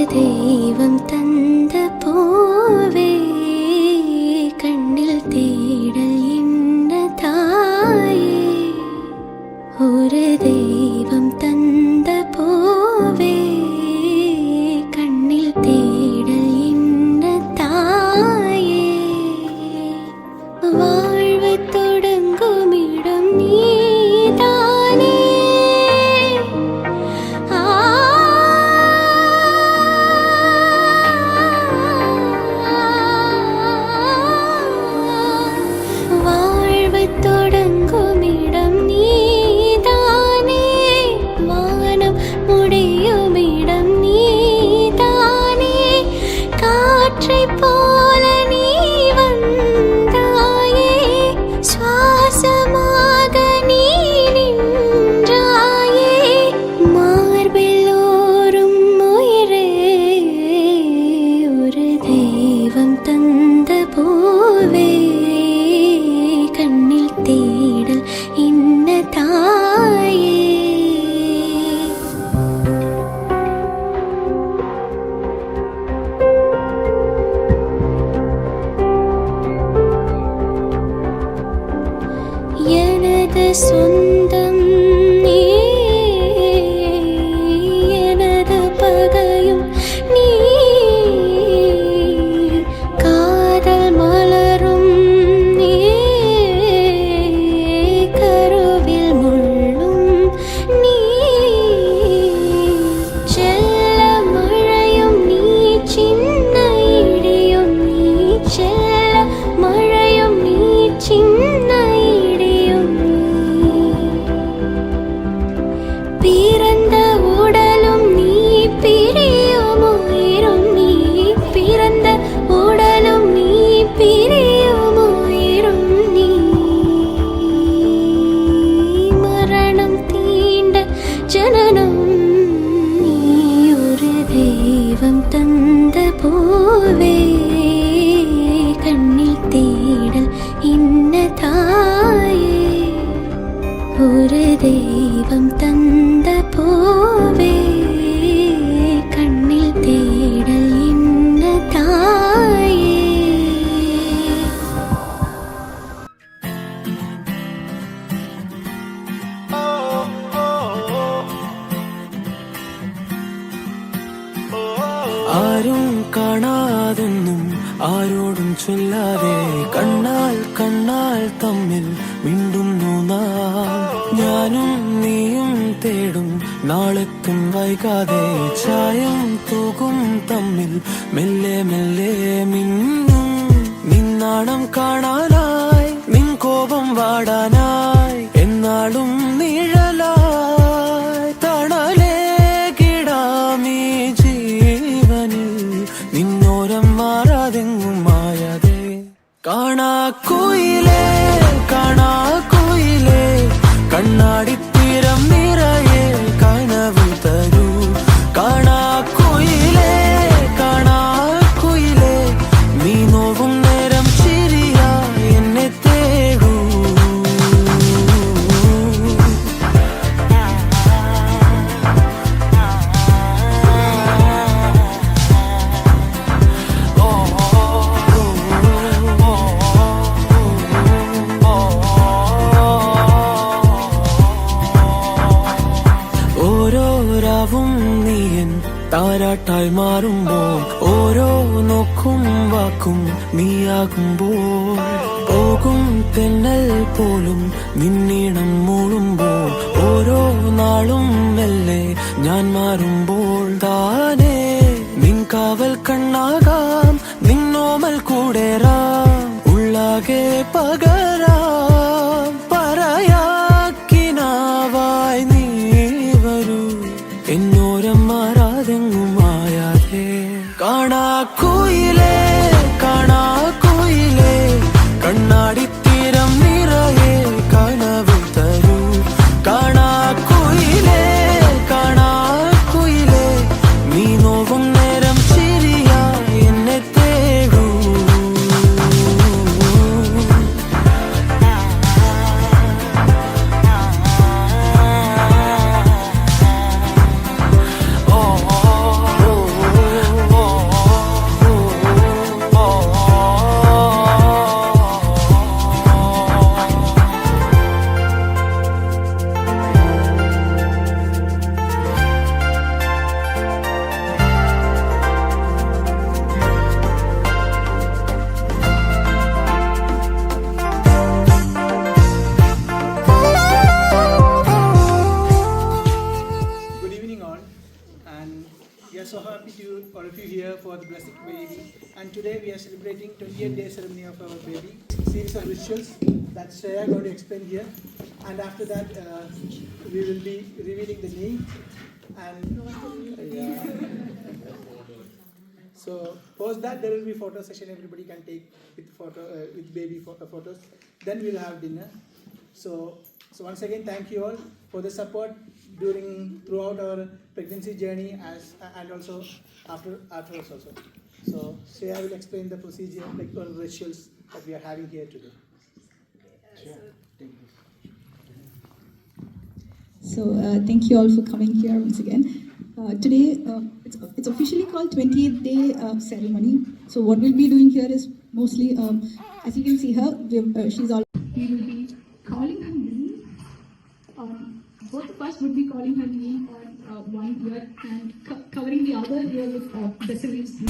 தெய்வம் தந்த பூவே கண்ணில் தேடல் என்ன தாயே. ஒரு தெய்வம் தந்த பூவே கண்ணில் தேடல் என்ன தாயே. வாழ்வு தொடங்கும் இடம் நீதானே. தொடங்கும் இடம் நீதானே. வானம் முடியும் இடம் நீதானே. காற்றை போல நீ வந்தாயே. சுவாசமாக நீ நின்றாயே. மார்பில் ஓரும் உயிரே ஒரு தெய்வம் தந்த பூவே கண்ணில் தேடல் இன்ன தாயே. எனது சொந்தம் நீ, எனது பகையும் நீ. காதல் மலரும் நீ, கருவில் முள்ளும் நீ. செல்ல மழையும் நீ, சின்ன இடியும் நீ. செல்ல மழையும் நீ, சின்ன இடியும் நீ. பிறந்த உடலும் நீ, பிரியும் உயிரும் நீ. பிறந்த உடலும் நீ, பிரியும் உயிரும் நீ. மரணம் தீண்ட ஜனனம் நீ. ஒரு தெய்வம் தந்த பூவே கண்ணில் தேடல் இன்ன தாயே. ஒரு தெய்வம் தந்த பூவே கண்ணில் தேடல் இன்ன தாயே. ആരും കാണാതൊന്നും ആരോടും ചൊല്ലാതെ കണ്ണാൽ കണ്ണാൽ തമ്മിൽ മിണ്ടുന്നു നാം. ഞാനും നീയും തേടും നാളെത്തും വൈകാതെ. ചായം തൂകും തമ്മിൽ മെല്ലെ മെല്ലെ മിന്നും. നിന്നാണം കാണാനായി, നിൻ കോപം വാടാനായി. എന്നാളും നിഴലായി തണലേ കിടാമീ ജീവനിൽ. നിന്നോരം മാറാതെങ്ങും മായാതെ. കാണാക്കുയിലേ കാണാക്കുയിലേ കണ്ണാടിത്തീരം നിറയെ കനവ് തരൂ. കാണാക്കുയിലേ കാണാക്കുയിലേ നീ നോവും നേരം ചിരിയായി എന്നെ തേടൂ. ഓരോ രാവും നീയൻ താരാട്ടായി മാറുമ്പോൾ. ഓരോ നോക്കും വാക്കും നീയാകുമ്പോൾ. പോകും തെന്നൽ പോലും നിന്നീണം മൂളുമ്പോൾ. ഓരോ നാളും മെല്ലെ ഞാൻ മാറുമ്പോൾ. താനേ നിൻ കാവൽ കണ്ണാകാം, നിന്നോമൽ കൂടേറാം. ഉള്ളാകെ പകരാം പറയാക്കിനാവായി നീ വരൂ. എന്നോരം മാറാതെങ്ങും മായാതെ. കാണാക്കുയിലേ കാണാക്കുയിലേ കണ്ണാടിത്തീരം നിറയെ കനവ് തരൂ. കാണാക്കുയിലേ കാണാക്കുയിലേ നീ നോവും നേരം ചിരിയായി എന്നെ തേടൂ. the blessed baby. And today we are celebrating 28-day ceremony of our baby. Series of rituals that Shreya going to explain here. And after that, we will be revealing the name. And so post that there will be photo session. Everybody can take with baby photos. Then we'll have dinner. So once again, thank you all for the support throughout our pregnancy journey and also afterwards also. So Shreya will explain the procedure, like all rituals that we are having here today. Sure. Thank you. So thank you all for coming here once again. Today it's officially called 28th day ceremony. So what we'll be doing here is mostly, as you can see her, she's all. We will be calling her name. Both of us would be calling her name on one ear and covering the other ear with basilisks.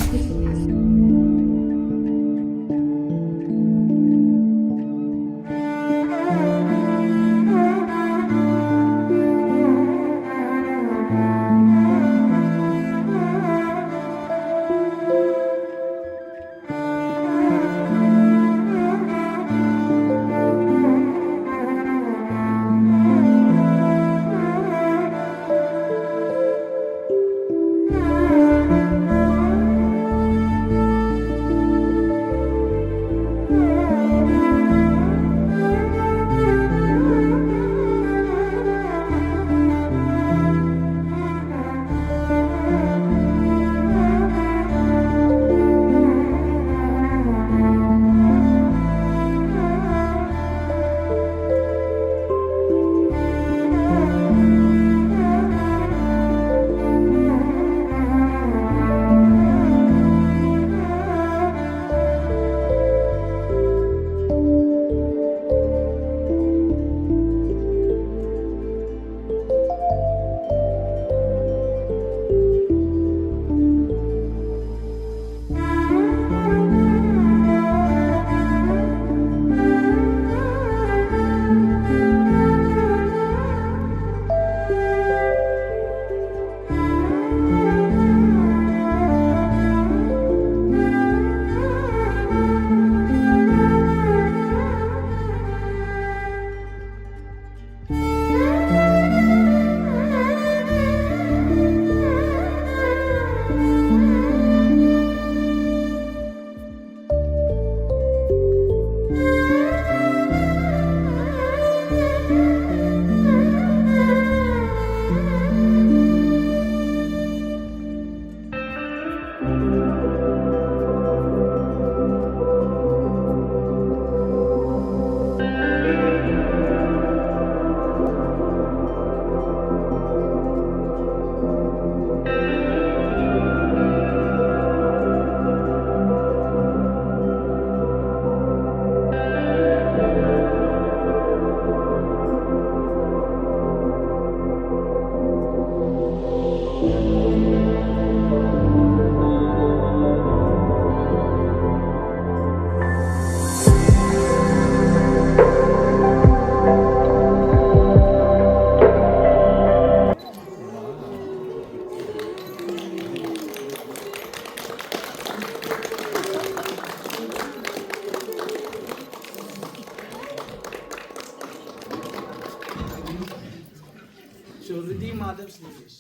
So Riddhi Madhav Srivesh.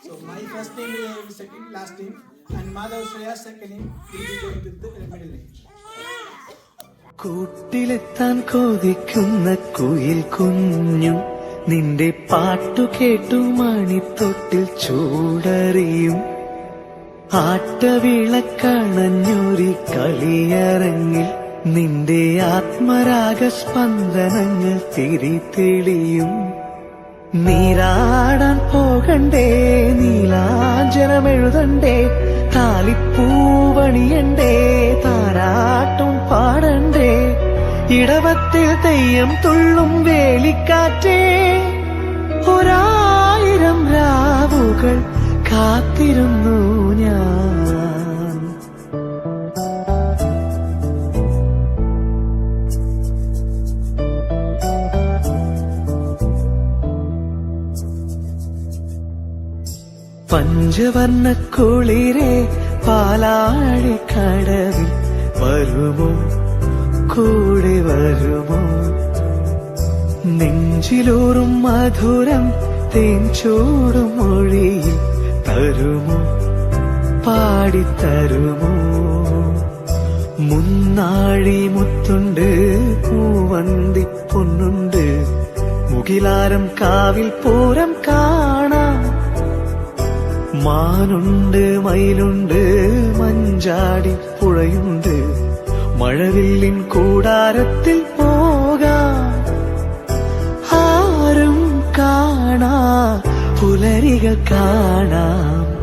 So my first name is second last name, and Madhav Shreya's second name will be going with the middle name. കൂട്ടിലെത്താൻ കൊതിക്കുന്ന കുയിൽ കുഞ്ഞും നിന്റെ പാട്ടു കേട്ടു മണിത്തൊട്ടിൽ ചൂടറിയും ആട്ടവിളക്കണഞ്ഞൊരി കളിയരങ്ങിൽ നിന്റെ ആത്മരാഗ സ്പന്ദനങ്ങൾ തിരിതെളിയും നീരാടാൻ പോകണ്ടേ നീലാഞ്ജനമെഴുതണ്ടേ താലിപ്പൂവണിയണ്ടേ താരാട്ടും പാടണ്ടേ ഇടവത്തിൽ തെയ്യം തുള്ളും വേലിക്കാറ്റേ ഒരായിരം രാവുകൾ കാത്തിരുന്നു ഞാൻ. പഞ്ചവർണ്ണ കുളിരേ പാലാഴി കടവിൽ വരുമോ, കൂടെ വരുമോ? നെഞ്ചിലൂറും മധുരം തേൻചൂടും മൊഴിയിൽ തരുമോ, പാടിത്തരുമോ? മുന്നാഴി മുത്തുണ്ട്, പൂവന്തി പൊന്നുണ്ട്, മുകിലാരം കാവിൽ പൂരം കാണാം. മാനുണ്ട്, മയിലുണ്ട്, മഞ്ചാടി പുഴയുണ്ട്, മഴവില്ലിൻ കൂടാരത്തിൽ പോകാം. ആരും കാണാ പുലരികൾ കാണാം.